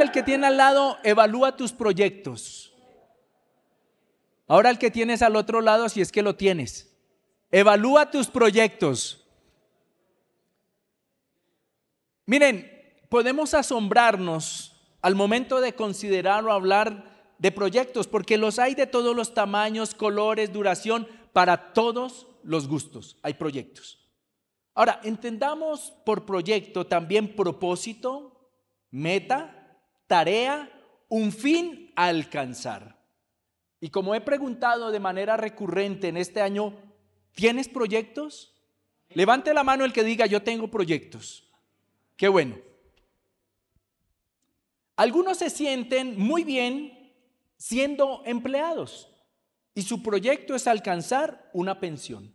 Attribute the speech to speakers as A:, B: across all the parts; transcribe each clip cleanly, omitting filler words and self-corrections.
A: Dígale al que tiene al lado, evalúa tus proyectos. Ahora el que tienes al otro lado, si es que lo tienes, evalúa tus proyectos. Miren, podemos asombrarnos al momento de considerar o hablar de proyectos, porque los hay de todos los tamaños, colores, duración, para todos los gustos hay proyectos. Ahora, entendamos por proyecto también propósito, meta, tarea, un fin a alcanzar. Y como he preguntado de manera recurrente en este año, ¿tienes proyectos? Levante la mano el que diga, yo tengo proyectos. Qué bueno. Algunos se sienten muy bien siendo empleados y su proyecto es alcanzar una pensión.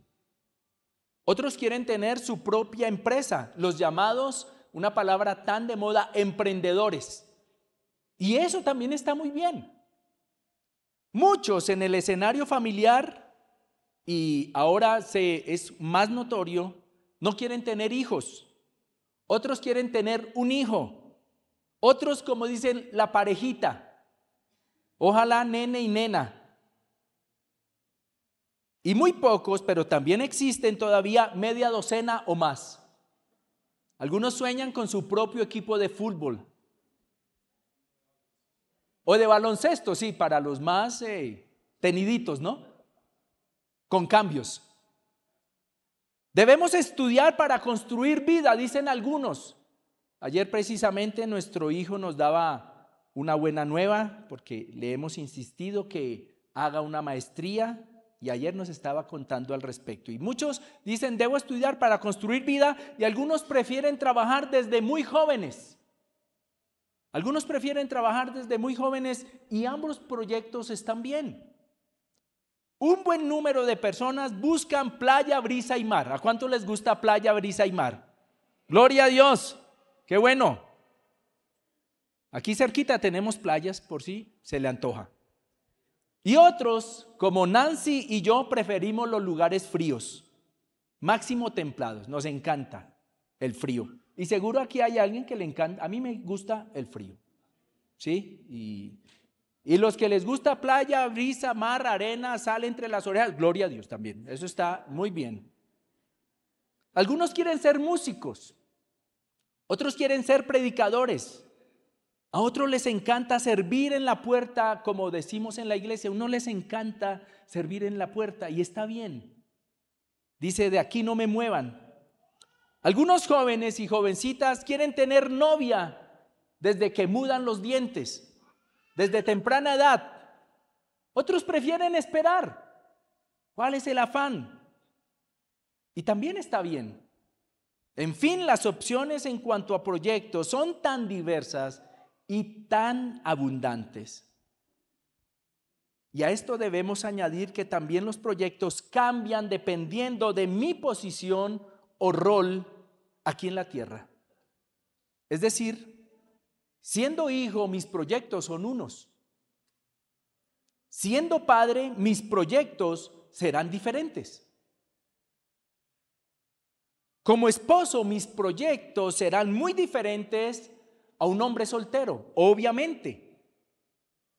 A: Otros quieren tener su propia empresa, los llamados, una palabra tan de moda, emprendedores. Y eso también está muy bien. Muchos en el escenario familiar, y ahora es más notorio, no quieren tener hijos. Otros quieren tener un hijo. Otros, como dicen, la parejita. Ojalá nene y nena. Y muy pocos, pero también existen todavía media docena o más. Algunos sueñan con su propio equipo de fútbol. O de baloncesto, sí, para los más teniditos, ¿no? Con cambios. Debemos estudiar para construir vida, dicen algunos. Ayer precisamente nuestro hijo nos daba una buena nueva porque le hemos insistido que haga una maestría y ayer nos estaba contando al respecto. Y muchos dicen, debo estudiar para construir vida y algunos prefieren trabajar desde muy jóvenes. Algunos prefieren trabajar desde muy jóvenes y ambos proyectos están bien. Un buen número de personas buscan playa, brisa y mar. ¿A cuánto les gusta playa, brisa y mar? Gloria a Dios. Qué bueno. Aquí cerquita tenemos playas por si se le antoja. Y otros, como Nancy y yo, preferimos los lugares fríos, máximo templados. Nos encanta el frío. Y seguro aquí hay alguien que le encanta. A mí me gusta el frío. ¿Sí? Y los que les gusta playa, brisa, mar, arena, sal entre las orejas, gloria a Dios también. Eso está muy bien. Algunos quieren ser músicos. Otros quieren ser predicadores. A otros les encanta servir en la puerta, como decimos en la iglesia. A uno les encanta servir en la puerta y está bien. Dice, de aquí no me muevan. Algunos jóvenes y jovencitas quieren tener novia desde que mudan los dientes, desde temprana edad. Otros prefieren esperar. ¿Cuál es el afán? Y también está bien. En fin, las opciones en cuanto a proyectos son tan diversas y tan abundantes. Y a esto debemos añadir que también los proyectos cambian dependiendo de mi posición o rol aquí en la tierra. Es decir, siendo hijo, mis proyectos son unos. Siendo padre, mis proyectos serán diferentes. Como esposo, mis proyectos serán muy diferentes a un hombre soltero, obviamente.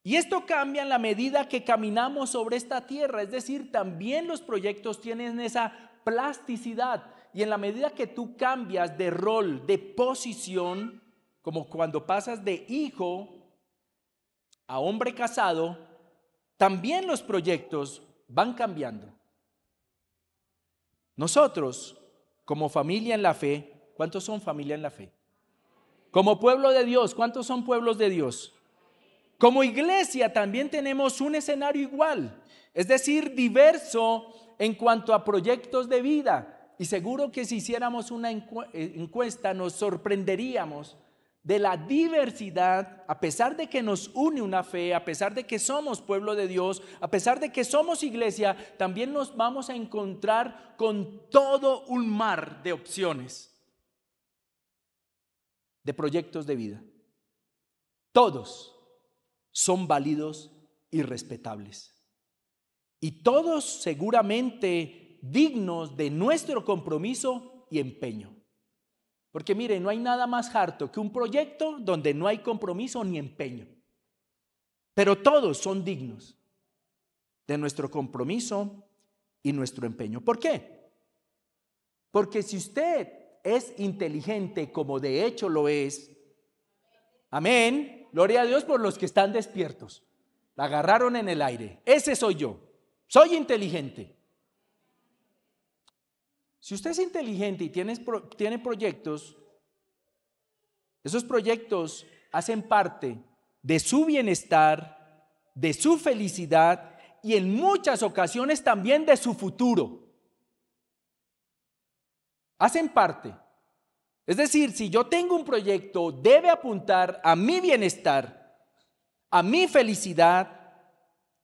A: Y esto cambia en la medida que caminamos sobre esta tierra, es decir, también los proyectos tienen esa plasticidad. Y en la medida que tú cambias de rol, de posición, como cuando pasas de hijo a hombre casado, también los proyectos van cambiando. Nosotros, como familia en la fe, ¿cuántos son familia en la fe? Como pueblo de Dios, ¿cuántos son pueblos de Dios? Como iglesia también tenemos un escenario igual, es decir, diverso en cuanto a proyectos de vida. Y seguro que si hiciéramos una encuesta nos sorprenderíamos de la diversidad, a pesar de que nos une una fe, a pesar de que somos pueblo de Dios, a pesar de que somos iglesia, también nos vamos a encontrar con todo un mar de opciones, de proyectos de vida. Todos son válidos y respetables. Y todos seguramente dignos de nuestro compromiso y empeño. Porque mire, no hay nada más harto que un proyecto donde no hay compromiso ni empeño. Pero todos son dignos de nuestro compromiso y nuestro empeño. ¿Por qué? Porque si usted es inteligente, como de hecho lo es, amén, gloria a Dios por los que están despiertos. La agarraron en el aire. Ese soy yo. Soy inteligente. Si usted es inteligente y tiene proyectos, esos proyectos hacen parte de su bienestar, de su felicidad y en muchas ocasiones también de su futuro. Hacen parte. Es decir, si yo tengo un proyecto, debe apuntar a mi bienestar, a mi felicidad,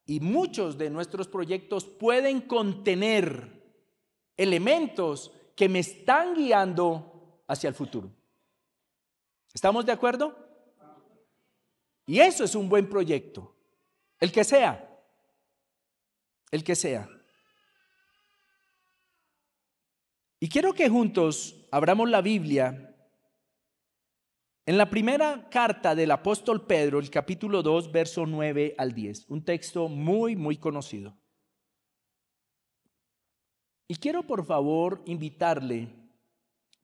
A: y muchos de nuestros proyectos pueden contener elementos que me están guiando hacia el futuro. ¿Estamos de acuerdo? Y eso es un buen proyecto, el que sea, el que sea. Y quiero que juntos abramos la Biblia en la primera carta del apóstol Pedro, el capítulo 2, verso 9 al 10, un texto muy, muy conocido. Y quiero por favor invitarle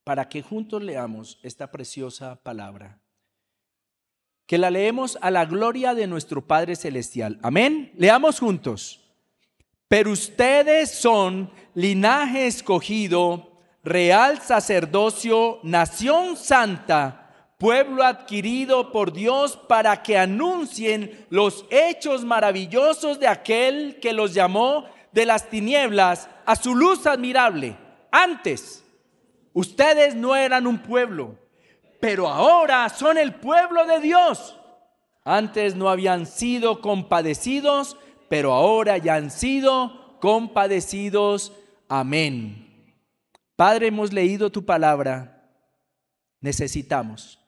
A: para que juntos leamos esta preciosa palabra, que la leemos a la gloria de nuestro Padre Celestial. Amén. Leamos juntos. Pero ustedes son linaje escogido, real sacerdocio, nación santa, pueblo adquirido por Dios para que anuncien los hechos maravillosos de aquel que los llamó de las tinieblas a su luz admirable. Antes, ustedes no eran un pueblo, pero ahora son el pueblo de Dios. Antes no habían sido compadecidos, pero ahora ya han sido compadecidos. Amén. Padre, hemos leído tu palabra. Necesitamos,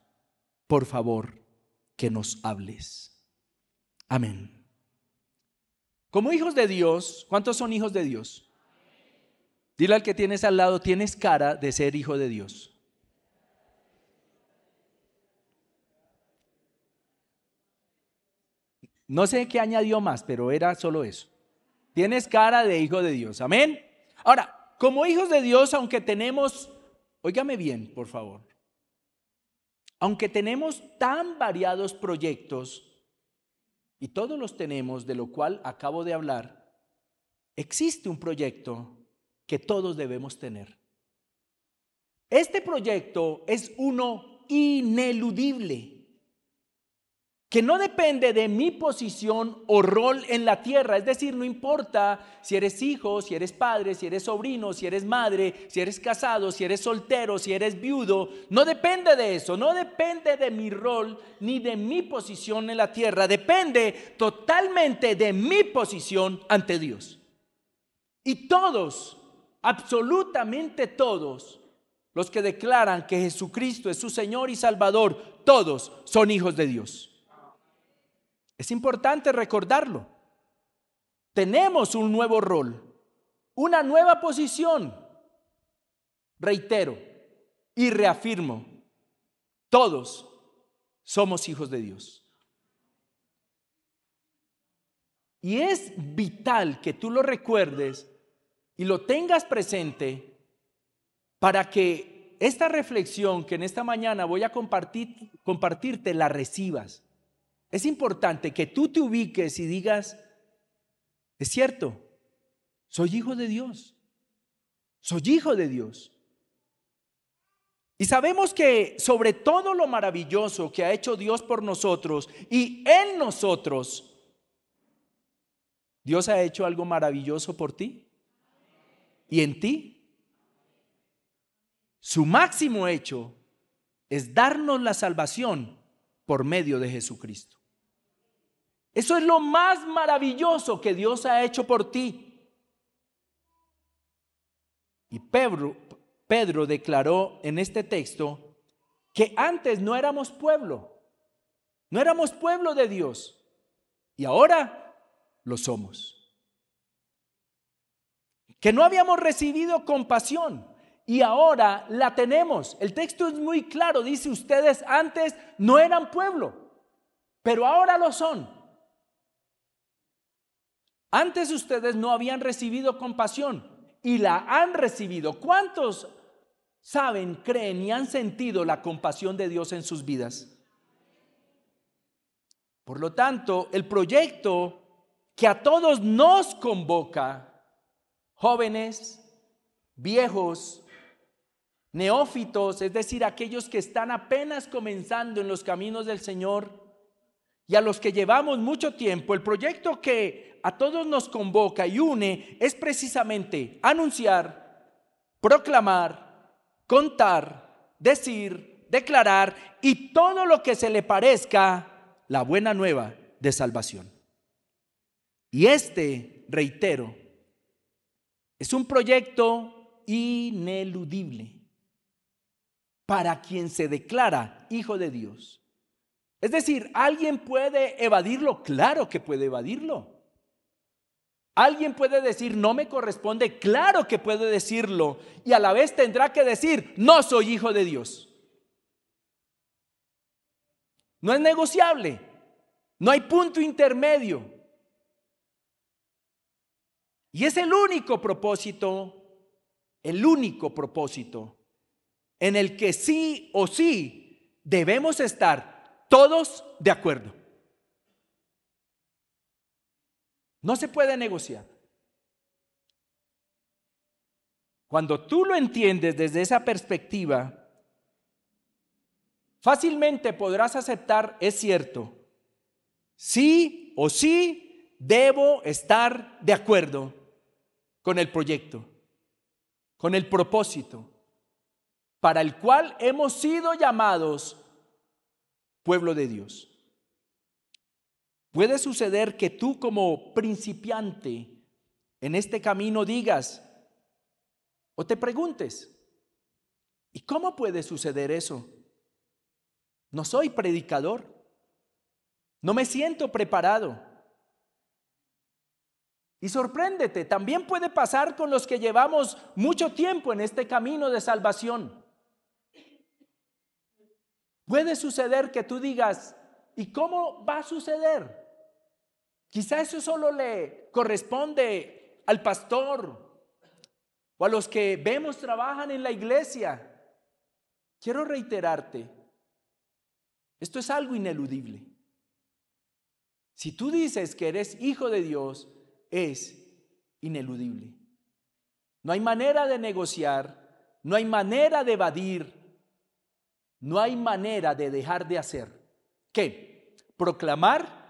A: por favor, que nos hables. Amén. Como hijos de Dios, ¿cuántos son hijos de Dios? Dile al que tienes al lado, tienes cara de ser hijo de Dios. No sé qué añadió más, pero era solo eso. Tienes cara de hijo de Dios. Amén. Ahora, como hijos de Dios, aunque tenemos, óigame bien, por favor, aunque tenemos tan variados proyectos, y todos los tenemos, de lo cual acabo de hablar, existe un proyecto que todos debemos tener. Este proyecto es uno ineludible, que no depende de mi posición o rol en la tierra. Es decir, no importa si eres hijo, si eres padre, si eres sobrino, si eres madre, si eres casado, si eres soltero, si eres viudo. No depende de eso, no depende de mi rol ni de mi posición en la tierra. Depende totalmente de mi posición ante Dios. Y todos, absolutamente todos, los que declaran que Jesucristo es su Señor y Salvador, todos son hijos de Dios. Es importante recordarlo. Tenemos un nuevo rol, una nueva posición. Reitero y reafirmo, todos somos hijos de Dios. Y es vital que tú lo recuerdes y lo tengas presente para que esta reflexión que en esta mañana voy a compartirte la recibas. Es importante que tú te ubiques y digas, es cierto, soy hijo de Dios, soy hijo de Dios. Y sabemos que sobre todo lo maravilloso que ha hecho Dios por nosotros y en nosotros, Dios ha hecho algo maravilloso por ti y en ti. Su máximo hecho es darnos la salvación por medio de Jesucristo. Eso es lo más maravilloso que Dios ha hecho por ti. Y Pedro declaró en este texto que antes no éramos pueblo de Dios, y ahora lo somos. Que no habíamos recibido compasión, y ahora la tenemos. El texto es muy claro, dice: ustedes antes no eran pueblo, pero ahora lo son. Antes ustedes no habían recibido compasión y la han recibido. ¿Cuántos saben, creen y han sentido la compasión de Dios en sus vidas? Por lo tanto, el proyecto que a todos nos convoca, jóvenes, viejos, neófitos, es decir, aquellos que están apenas comenzando en los caminos del Señor, y a los que llevamos mucho tiempo, el proyecto que a todos nos convoca y une es precisamente anunciar, proclamar, contar, decir, declarar y todo lo que se le parezca la buena nueva de salvación. Y reitero, es un proyecto ineludible para quien se declara hijo de Dios. Es decir, ¿alguien puede evadirlo? Claro que puede evadirlo. ¿Alguien puede decir no me corresponde? Claro que puede decirlo, y a la vez tendrá que decir no soy hijo de Dios. No es negociable, no hay punto intermedio. Y es el único propósito en el que sí o sí debemos estar todos de acuerdo. No se puede negociar. Cuando tú lo entiendes desde esa perspectiva, fácilmente podrás aceptar: es cierto, sí o sí debo estar de acuerdo con el proyecto, con el propósito para el cual hemos sido llamados pueblo de Dios. Puede suceder que tú, como principiante en este camino, digas o te preguntes: ¿y cómo puede suceder eso? No soy predicador, no me siento preparado. Y sorpréndete, también puede pasar con los que llevamos mucho tiempo en este camino de salvación. Puede suceder que tú digas: ¿y cómo va a suceder? Quizá eso solo le corresponde al pastor o a los que vemos trabajan en la iglesia. Quiero reiterarte, esto es algo ineludible. Si tú dices que eres hijo de Dios, es ineludible. No hay manera de negociar, no hay manera de evadir, no hay manera de dejar de hacer. ¿Qué? Proclamar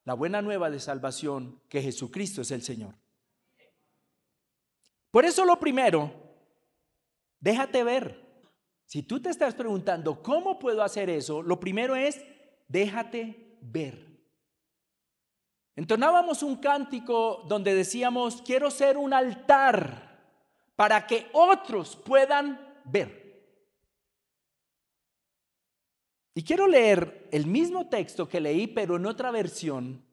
A: la buena nueva de salvación, que Jesucristo es el Señor. Por eso lo primero, déjate ver. Si tú te estás preguntando ¿cómo puedo hacer eso? Lo primero es: déjate ver. Entonábamos un cántico donde decíamos: quiero ser un altar para que otros puedan ver. Y quiero leer el mismo texto que leí, pero en otra versión,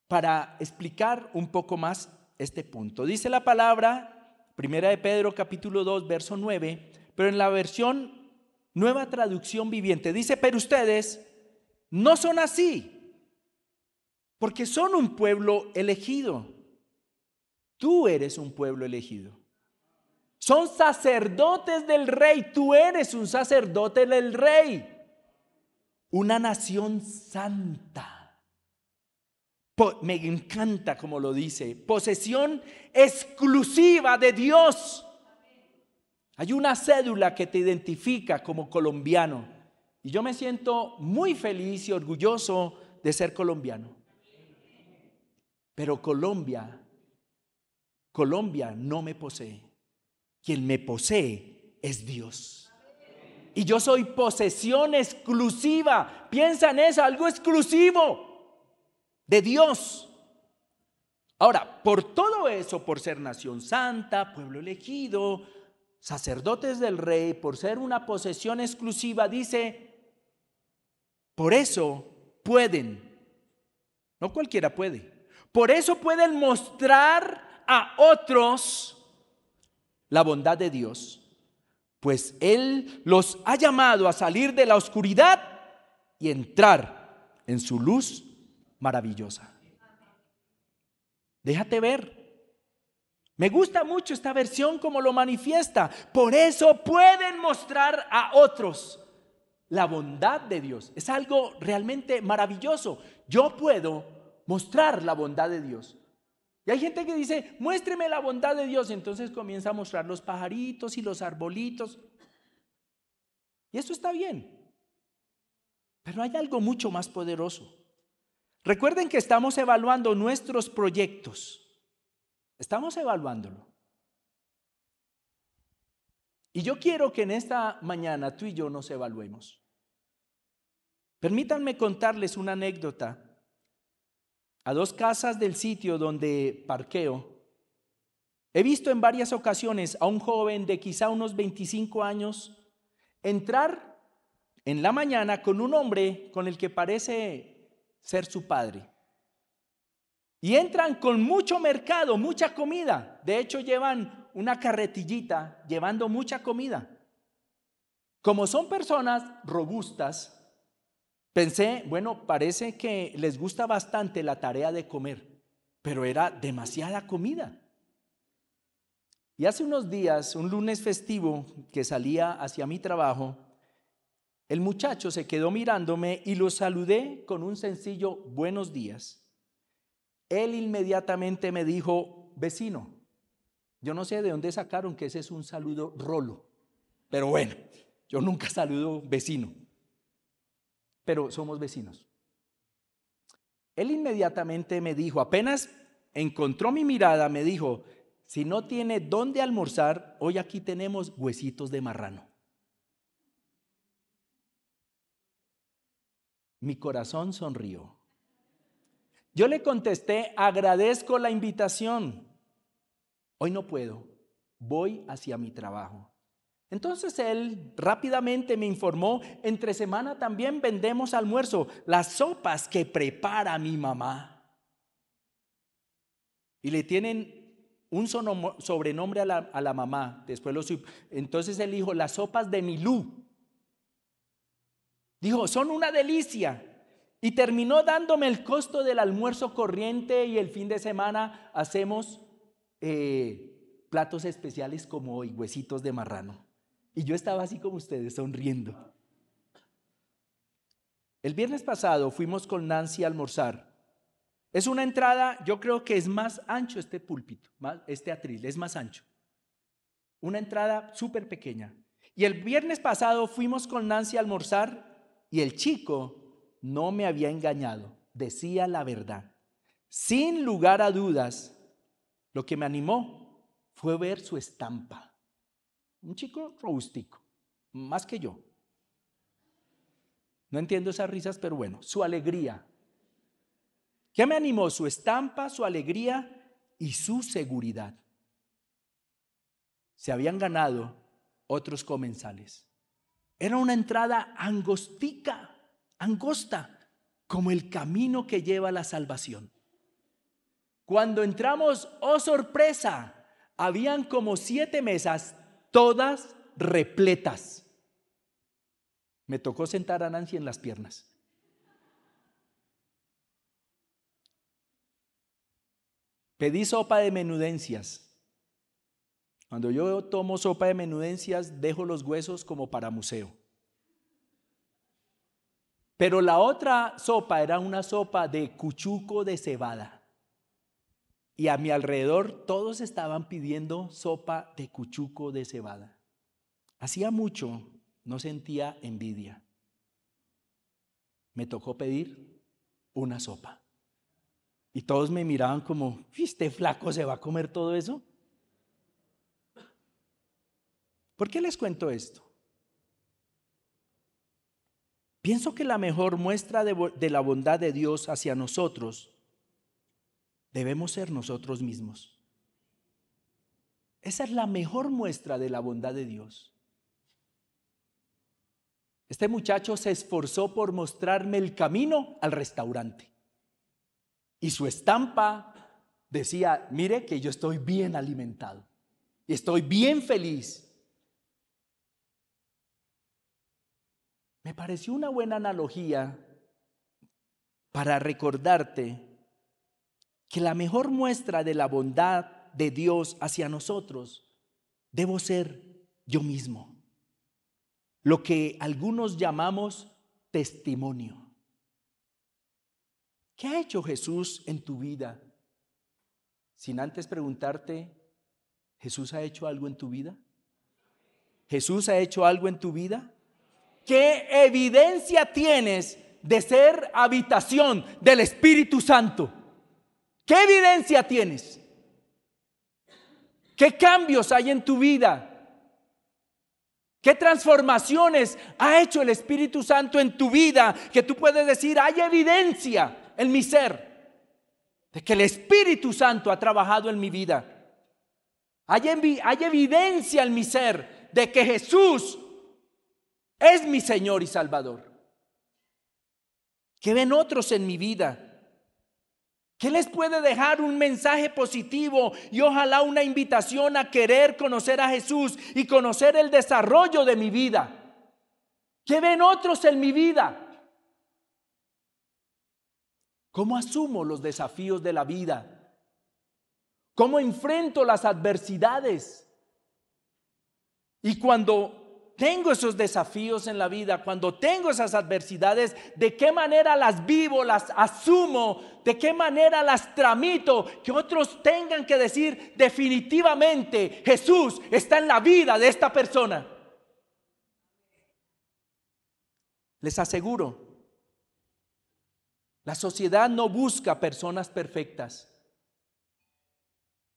A: para explicar un poco más este punto. Dice la palabra, 1 de Pedro capítulo 2, verso 9, pero en la versión Nueva Traducción Viviente dice: pero ustedes no son así, porque son un pueblo elegido. Tú eres un pueblo elegido. Son sacerdotes del rey. Tú eres un sacerdote del rey. Una nación santa. Me encanta como lo dice. Posesión exclusiva de Dios. Hay una cédula que te identifica como colombiano. Y yo me siento muy feliz y orgulloso de ser colombiano. Pero Colombia no me posee. Quien me posee es Dios. Y yo soy posesión exclusiva. Piensa en eso, algo exclusivo de Dios. Ahora, por todo eso, por ser nación santa, pueblo elegido, sacerdotes del rey, por ser una posesión exclusiva, dice, por eso pueden, no cualquiera puede, por eso pueden mostrar a otros la bondad de Dios, pues Él los ha llamado a salir de la oscuridad y entrar en su luz maravillosa. Déjate ver. Me gusta mucho esta versión como lo manifiesta. Por eso pueden mostrar a otros la bondad de Dios. Es algo realmente maravilloso. Yo puedo mostrar la bondad de Dios. Y hay gente que dice, muéstreme la bondad de Dios. Y entonces comienza a mostrar los pajaritos y los arbolitos. Y eso está bien. Pero hay algo mucho más poderoso. Recuerden que estamos evaluando nuestros proyectos. Estamos evaluándolo. Y yo quiero que en esta mañana tú y yo nos evaluemos. Permítanme contarles una anécdota. A 2 casas del sitio donde parqueo, he visto en varias ocasiones a un joven de quizá unos 25 años entrar en la mañana con un hombre con el que parece ser su padre. Y entran con mucho mercado, mucha comida. De hecho, llevan una carretillita llevando mucha comida. Como son personas robustas, pensé, bueno, parece que les gusta bastante la tarea de comer, pero era demasiada comida. Y hace unos días, un lunes festivo que salía hacia mi trabajo, el muchacho se quedó mirándome y lo saludé con un sencillo buenos días. Él inmediatamente me dijo, vecino. Yo no sé de dónde sacaron que ese es un saludo rolo, pero bueno, yo nunca saludo vecino, pero somos vecinos. Él inmediatamente me dijo, apenas encontró mi mirada, me dijo, si no tiene dónde almorzar, hoy aquí tenemos huesitos de marrano. Mi corazón sonrió. Yo le contesté, agradezco la invitación. Hoy no puedo, voy hacia mi trabajo. Entonces él rápidamente me informó, entre semana también vendemos almuerzo, las sopas que prepara mi mamá. Y le tienen un sobrenombre a la mamá. Entonces él dijo, las sopas de Milú. Dijo, son una delicia. Y terminó dándome el costo del almuerzo corriente y el fin de semana hacemos platos especiales como hoy, huesitos de marrano. Y yo estaba así como ustedes, sonriendo. El viernes pasado fuimos con Nancy a almorzar. Es una entrada, yo creo que es más ancho este púlpito, este atril, es más ancho. Una entrada súper pequeña. Y el viernes pasado fuimos con Nancy a almorzar y el chico no me había engañado, decía la verdad. Sin lugar a dudas, lo que me animó fue ver su estampa. Un chico rústico, más que yo. No entiendo esas risas, pero bueno, su alegría. ¿Qué me animó? Su estampa, su alegría y su seguridad. Se habían ganado otros comensales. Era una entrada angosta, como el camino que lleva a la salvación. Cuando entramos, oh sorpresa, habían como 7 mesas, todas repletas. Me tocó sentar a Nancy en las piernas. Pedí sopa de menudencias. Cuando yo tomo sopa de menudencias, dejo los huesos como para museo. Pero la otra sopa era una sopa de cuchuco de cebada. Y a mi alrededor todos estaban pidiendo sopa de cuchuco de cebada. Hacía mucho no sentía envidia. Me tocó pedir una sopa. Y todos me miraban como, ¿este flaco se va a comer todo eso? ¿Por qué les cuento esto? Pienso que la mejor muestra de la bondad de Dios hacia nosotros debemos ser nosotros mismos. Esa es la mejor muestra de la bondad de Dios. Este muchacho se esforzó por mostrarme el camino al restaurante. Y su estampa decía, mire que yo estoy bien alimentado. y estoy bien feliz. Me pareció una buena analogía para recordarte que la mejor muestra de la bondad de Dios hacia nosotros debo ser yo mismo. Lo que algunos llamamos testimonio. ¿Qué ha hecho Jesús en tu vida? Sin antes preguntarte, ¿Jesús ha hecho algo en tu vida? ¿Jesús ha hecho algo en tu vida? ¿Qué evidencia tienes de ser habitación del Espíritu Santo? ¿Qué evidencia tienes? ¿Qué cambios hay en tu vida? ¿Qué transformaciones ha hecho el Espíritu Santo en tu vida? Que tú puedes decir, hay evidencia en mi ser de que el Espíritu Santo ha trabajado en mi vida. Hay evidencia en mi ser de que Jesús es mi Señor y Salvador. ¿Qué ven otros en mi vida? ¿Qué les puede dejar un mensaje positivo y ojalá una invitación a querer conocer a Jesús y conocer el desarrollo de mi vida? ¿Qué ven otros en mi vida? ¿Cómo asumo los desafíos de la vida? ¿Cómo enfrento las adversidades? Y cuando tengo esos desafíos en la vida, cuando tengo esas adversidades, ¿de qué manera las vivo, las asumo? ¿De qué manera las tramito? Que otros tengan que decir definitivamente, Jesús está en la vida de esta persona. Les aseguro, la sociedad no busca personas perfectas,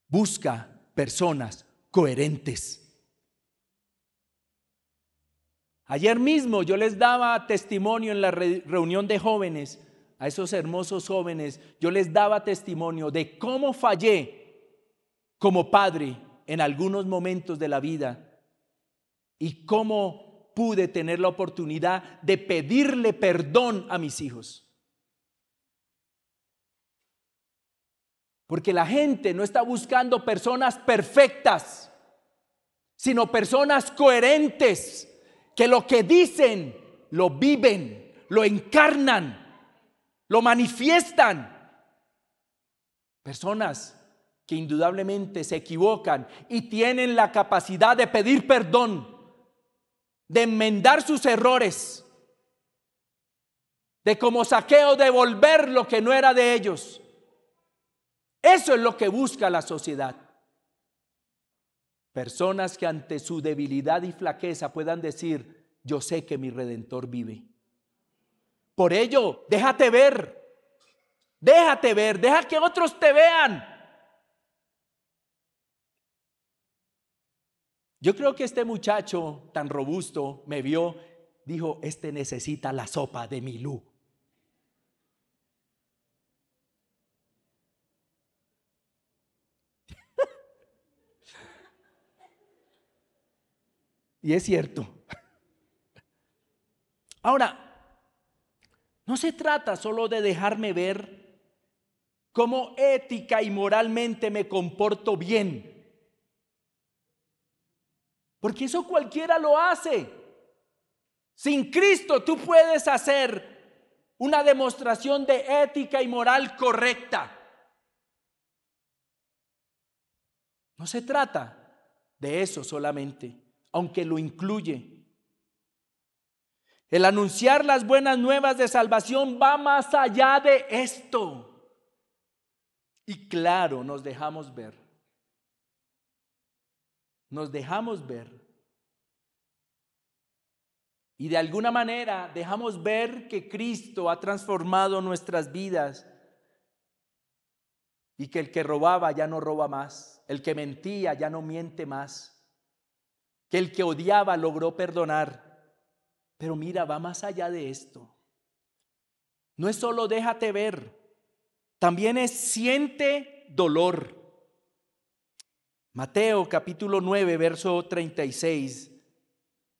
A: busca personas coherentes. Ayer mismo yo les daba testimonio en la reunión de jóvenes, a esos hermosos jóvenes, yo les daba testimonio de cómo fallé como padre en algunos momentos de la vida y cómo pude tener la oportunidad de pedirle perdón a mis hijos. Porque la gente no está buscando personas perfectas, sino personas coherentes, que lo que dicen lo viven, lo encarnan, lo manifiestan. Personas que indudablemente se equivocan y tienen la capacidad de pedir perdón, de enmendar sus errores, de como Zaqueo devolver lo que no era de ellos. Eso es lo que busca la sociedad. Personas que ante su debilidad y flaqueza puedan decir, yo sé que mi Redentor vive. Por ello, déjate ver, deja que otros te vean. Yo creo que este muchacho tan robusto me vio, dijo, este necesita la sopa de Milú. Y es cierto. Ahora, no se trata solo de dejarme ver cómo ética y moralmente me comporto bien. Porque eso cualquiera lo hace. Sin Cristo tú puedes hacer una demostración de ética y moral correcta. No se trata de eso solamente, aunque lo incluye. El anunciar las buenas nuevas de salvación va más allá de esto. Y claro, nos dejamos ver. Nos dejamos ver. Y de alguna manera dejamos ver que Cristo ha transformado nuestras vidas. Y que el que robaba ya no roba más. El que mentía ya no miente más. Que el que odiaba logró perdonar. Pero mira, va más allá de esto. No es solo déjate ver, también es siente dolor. Mateo capítulo 9, verso 36,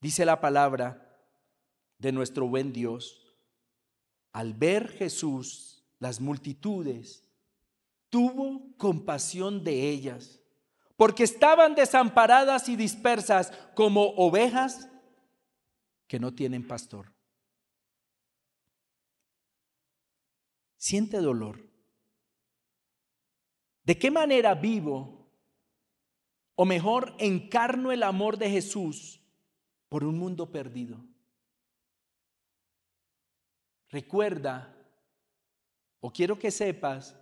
A: dice la palabra de nuestro buen Dios. Al ver Jesús las multitudes, tuvo compasión de ellas, porque estaban desamparadas y dispersas como ovejas que no tienen pastor. Siente dolor. ¿De qué manera vivo, o mejor, encarno el amor de Jesús por un mundo perdido? Recuerda, o quiero que sepas,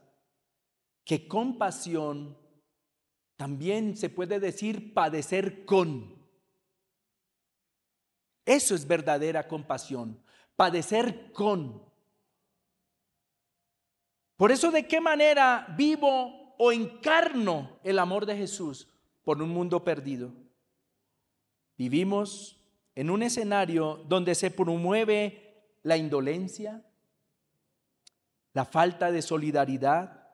A: que compasión también se puede decir padecer con. Eso es verdadera compasión, padecer con. Por eso, ¿de qué manera vivo o encarno el amor de Jesús por un mundo perdido? Vivimos en un escenario donde se promueve la indolencia, la falta de solidaridad,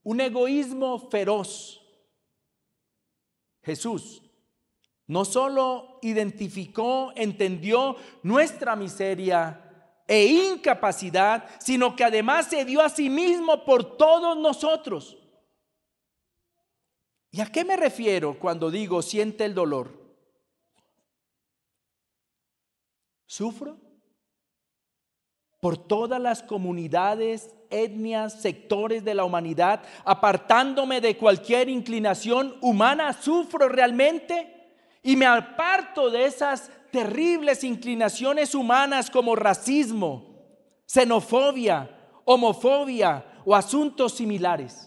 A: un egoísmo feroz. Jesús no solo identificó, entendió nuestra miseria e incapacidad, sino que además se dio a sí mismo por todos nosotros. ¿Y a qué me refiero cuando digo siente el dolor? Sufro por todas las comunidades, etnias, sectores de la humanidad, apartándome de cualquier inclinación humana. Sufro realmente y me aparto de esas terribles inclinaciones humanas como racismo, xenofobia, homofobia o asuntos similares.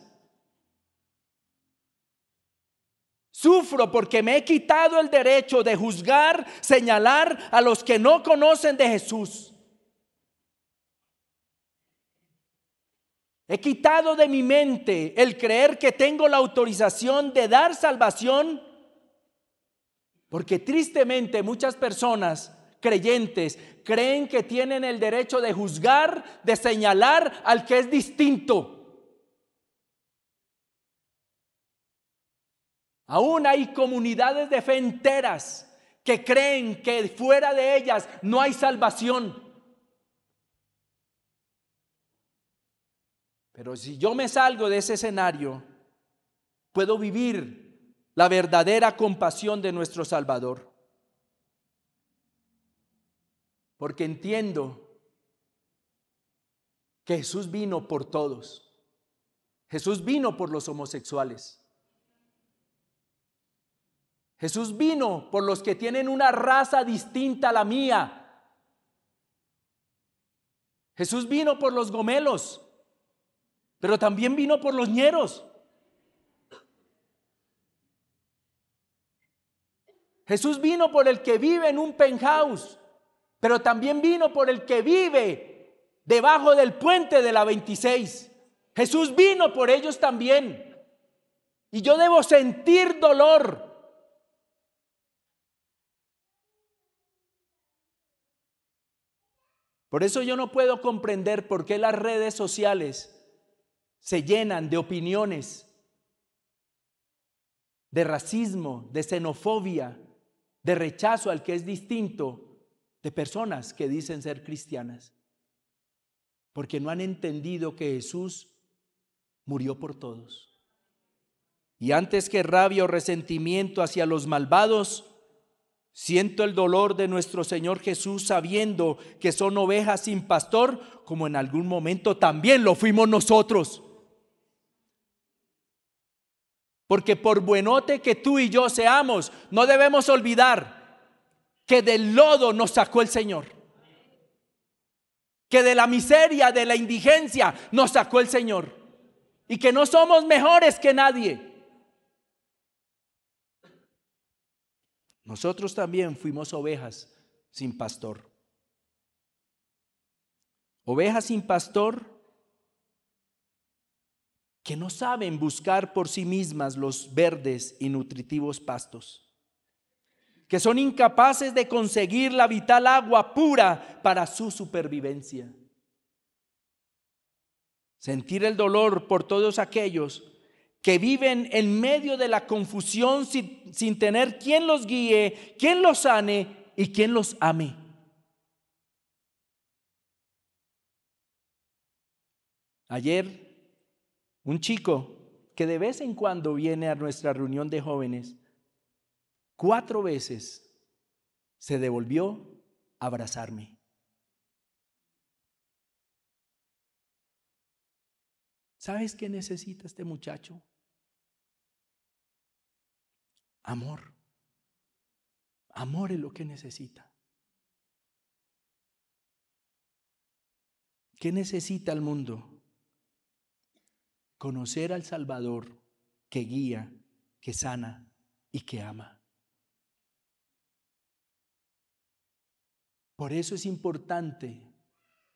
A: Sufro porque me he quitado el derecho de juzgar, señalar a los que no conocen de Jesús. He quitado de mi mente el creer que tengo la autorización de dar salvación, porque tristemente muchas personas creyentes creen que tienen el derecho de juzgar, de señalar al que es distinto. Aún hay comunidades de fe enteras que creen que fuera de ellas no hay salvación. Pero si yo me salgo de ese escenario, puedo vivir la verdadera compasión de nuestro Salvador. Porque entiendo que Jesús vino por todos. Jesús vino por los homosexuales. Jesús vino por los que tienen una raza distinta a la mía. Jesús vino por los gomelos, pero también vino por los ñeros. Jesús vino por el que vive en un penthouse, pero también vino por el que vive debajo del puente de la 26. Jesús vino por ellos también. Y yo debo sentir dolor. Por eso yo no puedo comprender por qué las redes sociales se llenan de opiniones, de racismo, de xenofobia, de rechazo al que es distinto, de personas que dicen ser cristianas, porque no han entendido que Jesús murió por todos. Y antes que rabia o resentimiento hacia los malvados, siento el dolor de nuestro Señor Jesús sabiendo que son ovejas sin pastor, como en algún momento también lo fuimos nosotros. Porque por buenote que tú y yo seamos, no debemos olvidar que del lodo nos sacó el Señor. Que de la miseria, de la indigencia nos sacó el Señor. Y que no somos mejores que nadie. Nosotros también fuimos ovejas sin pastor. Ovejas sin pastor que no saben buscar por sí mismas los verdes y nutritivos pastos, que son incapaces de conseguir la vital agua pura para su supervivencia. Sentir el dolor por todos aquellos que viven en medio de la confusión sin tener quien los guíe, quien los sane y quien los ame. Ayer un chico que de vez en cuando viene a nuestra reunión de jóvenes, 4 veces se devolvió a abrazarme. ¿Sabes qué necesita este muchacho? Amor. Amor es lo que necesita. ¿Qué necesita el mundo? Conocer al Salvador que guía, que sana y que ama. Por eso es importante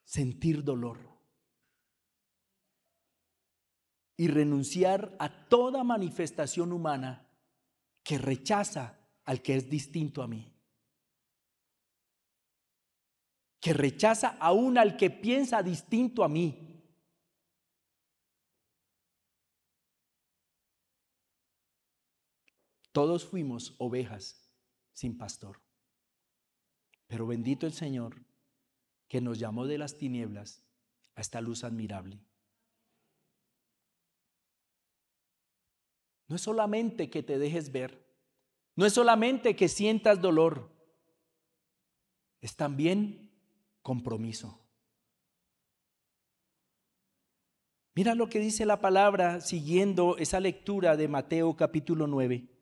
A: sentir dolor y renunciar a toda manifestación humana que rechaza al que es distinto a mí, que rechaza aún al que piensa distinto a mí. Todos fuimos ovejas sin pastor, pero bendito el Señor que nos llamó de las tinieblas a esta luz admirable. No es solamente que te dejes ver, no es solamente que sientas dolor, es también compromiso. Mira lo que dice la palabra siguiendo esa lectura de Mateo capítulo 9.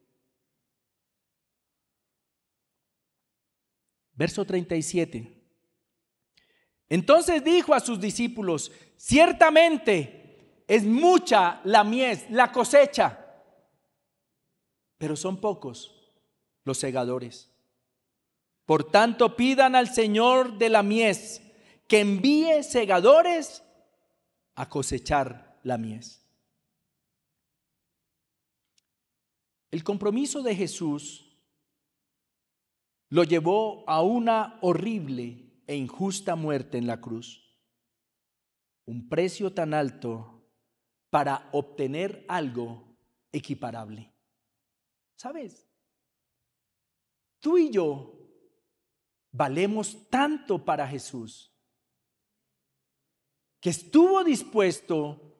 A: Verso 37. Entonces dijo a sus discípulos: ciertamente es mucha la mies, la cosecha, pero son pocos los segadores. Por tanto, pidan al Señor de la mies que envíe segadores a cosechar la mies. El compromiso de Jesús lo llevó a una horrible e injusta muerte en la cruz. Un precio tan alto para obtener algo equiparable. ¿Sabes? Tú y yo valemos tanto para Jesús que estuvo dispuesto,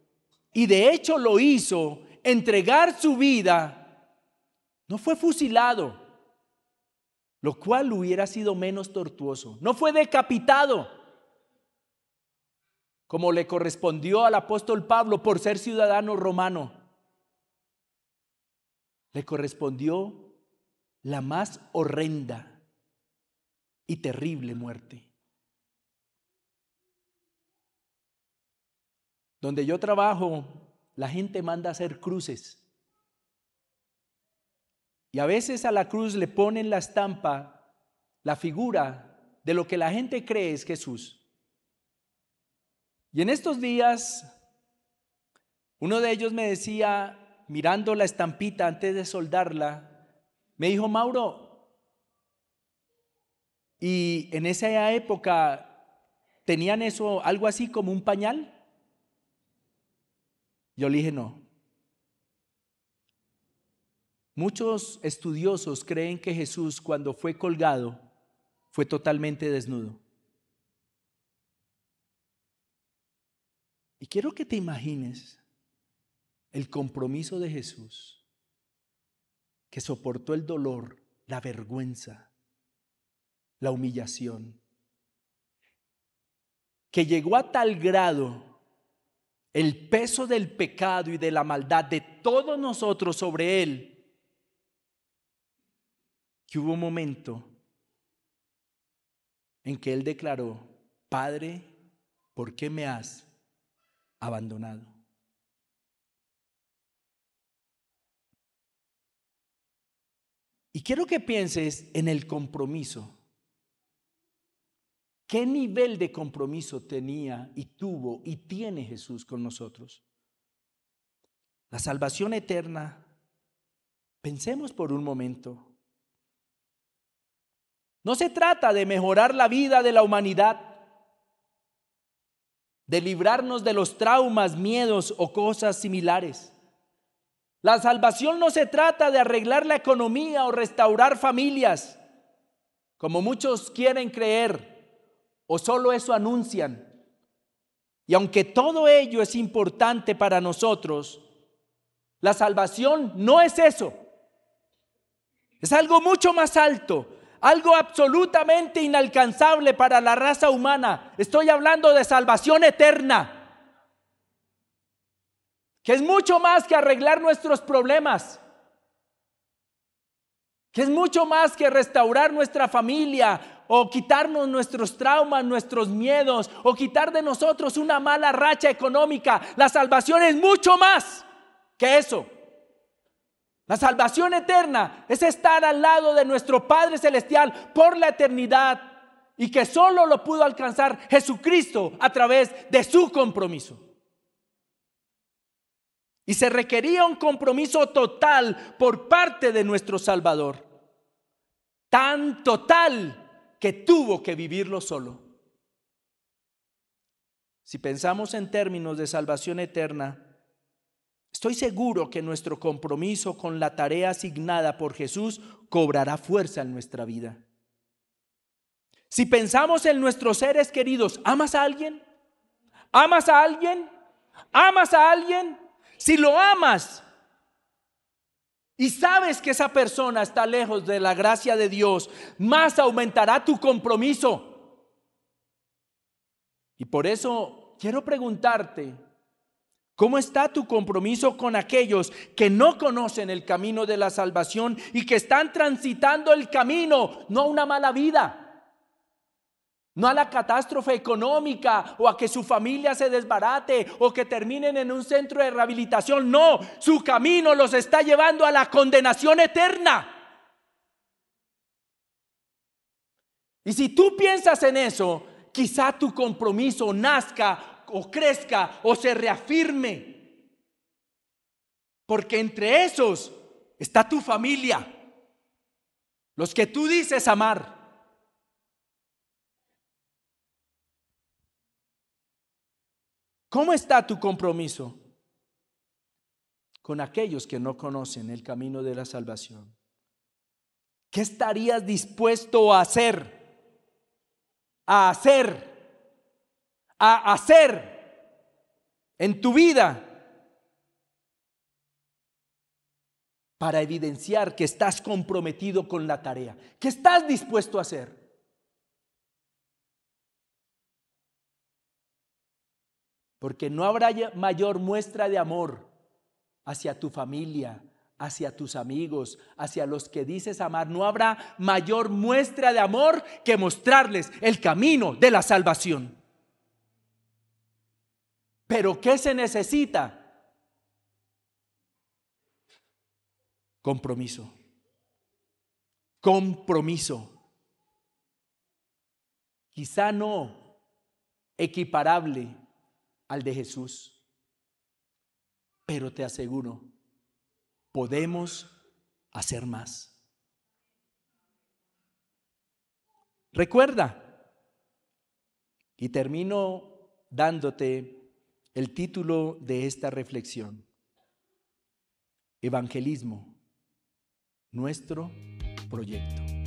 A: y de hecho lo hizo, entregar su vida. No fue fusilado, lo cual hubiera sido menos tortuoso. No fue decapitado, como le correspondió al apóstol Pablo por ser ciudadano romano. Le correspondió la más horrenda y terrible muerte. Donde yo trabajo, la gente manda a hacer cruces. Y a veces a la cruz le ponen la estampa, la figura de lo que la gente cree es Jesús. Y en estos días, uno de ellos me decía, mirando la estampita antes de soldarla, me dijo: Mauro, ¿y en esa época tenían eso, algo así como un pañal? Yo le dije: no. Muchos estudiosos creen que Jesús, cuando fue colgado, fue totalmente desnudo. Y quiero que te imagines el compromiso de Jesús, que soportó el dolor, la vergüenza, la humillación, que llegó a tal grado el peso del pecado y de la maldad de todos nosotros sobre él, que hubo un momento en que él declaró: Padre, ¿por qué me has abandonado? Y quiero que pienses en el compromiso. ¿Qué nivel de compromiso tenía y tuvo y tiene Jesús con nosotros? La salvación eterna. Pensemos por un momento. No se trata de mejorar la vida de la humanidad, de librarnos de los traumas, miedos o cosas similares. La salvación no se trata de arreglar la economía o restaurar familias, como muchos quieren creer o solo eso anuncian. Y aunque todo ello es importante para nosotros, La salvación no es eso. Es algo mucho más alto, algo absolutamente inalcanzable para la raza humana. Estoy hablando de salvación eterna, que es mucho más que arreglar nuestros problemas, que es mucho más que restaurar nuestra familia o quitarnos nuestros traumas, nuestros miedos, o quitar de nosotros una mala racha económica. La salvación es mucho más que eso. La salvación eterna es estar al lado de nuestro Padre Celestial por la eternidad, y que solo lo pudo alcanzar Jesucristo a través de su compromiso. Y se requería un compromiso total por parte de nuestro Salvador, tan total que tuvo que vivirlo solo. Si pensamos en términos de salvación eterna, estoy seguro que nuestro compromiso con la tarea asignada por Jesús cobrará fuerza en nuestra vida. Si pensamos en nuestros seres queridos, ¿amas a alguien? ¿Amas a alguien? ¿Amas a alguien? Si lo amas y sabes que esa persona está lejos de la gracia de Dios, más aumentará tu compromiso. Y por eso quiero preguntarte, ¿cómo está tu compromiso con aquellos que no conocen el camino de la salvación y que están transitando el camino, no a una mala vida, no a la catástrofe económica o a que su familia se desbarate o que terminen en un centro de rehabilitación? No, su camino los está llevando a la condenación eterna. Y si tú piensas en eso, quizá tu compromiso nazca o crezca o se reafirme, porque entre esos está tu familia, los que tú dices amar. ¿Cómo está tu compromiso con aquellos que no conocen el camino de la salvación? ¿Qué estarías dispuesto a hacer? A hacer en tu vida para evidenciar que estás comprometido con la tarea. ¿Qué estás dispuesto a hacer? Porque no habrá mayor muestra de amor hacia tu familia, hacia tus amigos, hacia los que dices amar. No habrá mayor muestra de amor que mostrarles el camino de la salvación. ¿Pero qué se necesita? Compromiso. Compromiso. Quizá no equiparable al de Jesús, pero te aseguro, podemos hacer más. Recuerda, y termino dándote el título de esta reflexión: Evangelismo, nuestro proyecto.